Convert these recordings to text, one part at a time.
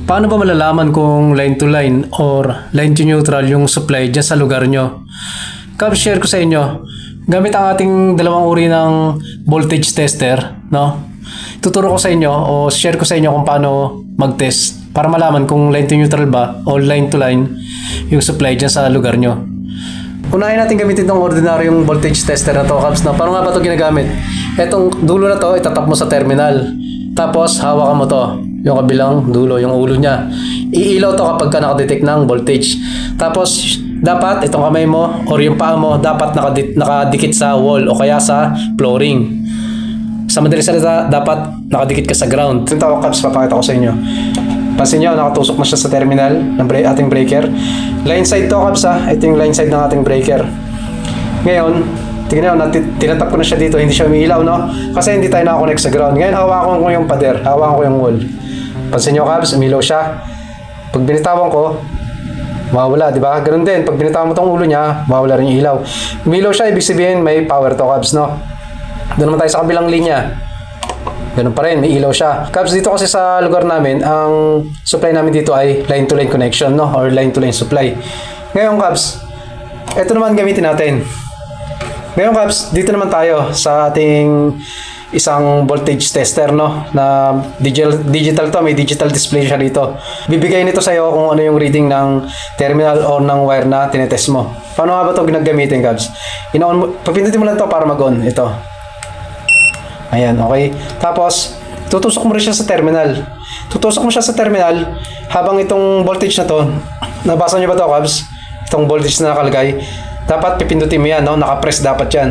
Paano ba malalaman kung line to line or line to neutral yung supply dyan sa lugar nyo? Cubs, share ko sa inyo. Gamit ang ating dalawang uri ng voltage tester, no? Tuturo ko sa inyo o share ko sa inyo kung paano mag-test para malaman kung line to neutral ba o line to line yung supply dyan sa lugar nyo. Unahin natin gamitin itong ordinaryong voltage tester na to, Cubs. No? Paano nga ba ito ginagamit? Etong dulo na to, itatap mo sa terminal. Tapos, hawakan mo to. Yung kabilang dulo, yung ulo niya. Iilaw to kapag ka nakadetect ng voltage. Tapos, dapat itong kamay mo or yung paa mo dapat nakadikit sa wall o kaya sa flooring. Sa madaling salita, dapat nakadikit ka sa ground. Ito ako, Cubs, papakita ko sa inyo. Pansin nyo, nakatusok na siya sa terminal ng ating breaker. Line side to, Cubs, ha. Ito yung line side ng ating breaker. Ngayon, tingnan nyo, tinatap ko na siya dito, hindi siya umiilaw, no? Kasi hindi tayo nakakonect sa ground. Ngayon, hawakan ko yung pader, hawakan ko yung wall. Pansin nyo, Cubs, umilaw siya. Pag binitawan ko, mawawala, di ba? Ganun din, pag binitawan mo tong ulo niya, mawawala rin yung ilaw. Umilaw siya, ibig sabihin may power to, Cubs, no? Doon naman tayo sa kabilang linya. Ganun pa rin, may ilaw siya. Cubs, dito kasi sa lugar namin, ang supply namin dito ay line-to-line connection, no? Or line-to-line supply. Ngayon, Cubs, ito naman gamitin natin. Ngayon, Cubs, dito naman tayo sa ating isang voltage tester, no? Na digital to, may digital display siya dito. Bibigay nito sa'yo kung ano yung reading ng terminal o ng wire na tinetest mo. Paano nga ba ito ginagamitin, Cubs? Papindutin mo lang to para mag-on. Ito. Ayan, okay. Tapos, tutusok mo rin siya sa terminal. Tutusok mo siya sa terminal habang itong voltage na to, nabasa nyo ba to, Cubs? Itong voltage na nakalagay. Dapat pipindutin mo yan, no? Nakapress dapat yan.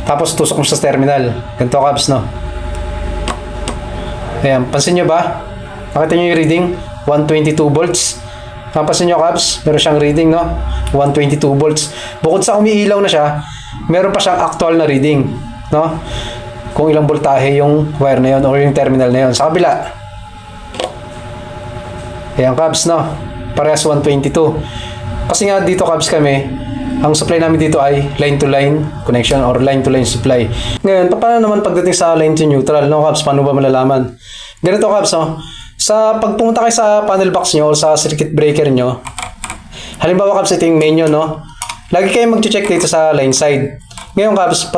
Tapos, tusok mo siya sa terminal. Ganito, Cubs, no? Ayan, pansin nyo ba? Nakita nyo yung reading? 122 volts. Napansin nyo, Cubs? Meron siyang reading, no? 122 volts. Bukod sa umiilaw na siya, meron pa siyang actual na reading, no? Kung ilang voltahe yung wire na yun or yung terminal na yun. Sa kabila. Ayan, Cubs, no? Parehas 122. Kasi nga dito, Cubs, kami, ang supply namin dito ay line-to-line connection or line-to-line supply. Ngayon, paano naman pagdating sa line-to-neutral, no, Cubs? Paano ba malalaman? Ganito, Cubs, no? Sa pagpunta kayo sa panel box nyo or sa circuit breaker nyo, halimbawa, Cubs, ito yung main nyo, no? Lagi kayo mag-check dito sa line side. Ngayon, Cubs,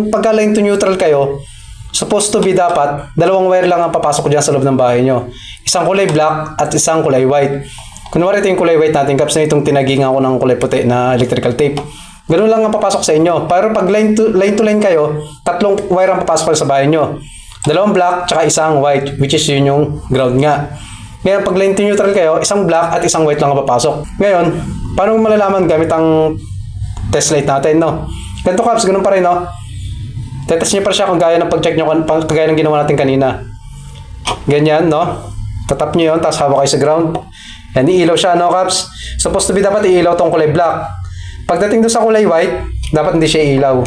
pagka line to neutral kayo, supposed to be dapat, dalawang wire lang ang papasok dyan sa loob ng bahay nyo. Isang kulay black at isang kulay white. Kunwari ito yung kulay white natin, Cubs, na itong tinagingan ko ng kulay puti na electrical tape. Ganun lang ang papasok sa inyo. Pero pag line to line kayo, tatlong wire ang papasok sa bahay nyo. Dalawang black, tsaka isang white, which is yun yung ground nga. Ngayon, pag line to neutral kayo, isang black at isang white lang ang papasok. Ngayon, paano malalaman gamit ang test light natin, no? Ganito, Cubs, ganun pa rin, no? Tetest nyo pa siya kung gaya ng pag-check nyo, kagaya ng ginawa natin kanina. Ganyan, no? Tatap nyo yun, tapos hawak kayo sa ground. Yan, iilaw siya, no, Cubs? Supposed to be dapat iilaw tong kulay black. Pagdating doon sa kulay white, dapat hindi siya ilaw.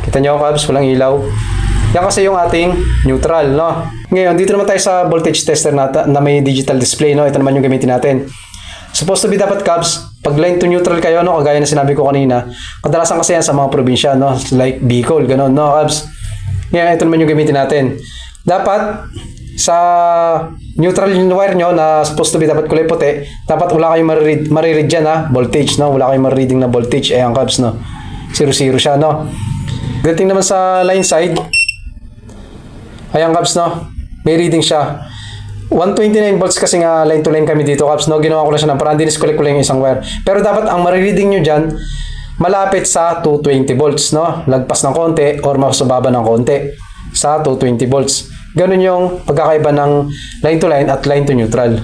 Kita nyo, Cubs, walang ilaw. Yan kasi yung ating neutral, no? Ngayon, dito naman tayo sa voltage tester na may digital display, no? Ito naman yung gamitin natin. Supposed to be dapat, Cubs, pag line to neutral kayo, no, kagaya na sinabi ko kanina, kadalasan kasi yan sa mga probinsya, no, like Bicol, ganun, no, Cubs. Ngayon, ito naman yung gamitin natin. Dapat, sa neutral yung wire nyo na supposed to be dapat kulay puti, dapat wala kayong mariread dyan, ha, voltage, no, wala kayong marireading na voltage, ayan, Cubs, no, 0-0 siya, no. Dating naman sa line side, ayan, Cubs, no, may reading siya. 129 volts kasi nga line to line kami dito, Cubs, no? Ginawa ko lang siya ng parang dinisconnect ko lang yung isang wire. Pero dapat ang marireading nyo dyan, malapit sa 220 volts, no? Lagpas ng konti or mas baba ng konti sa 220 volts. Ganun yung pagkakaiba ng line to line at line to neutral.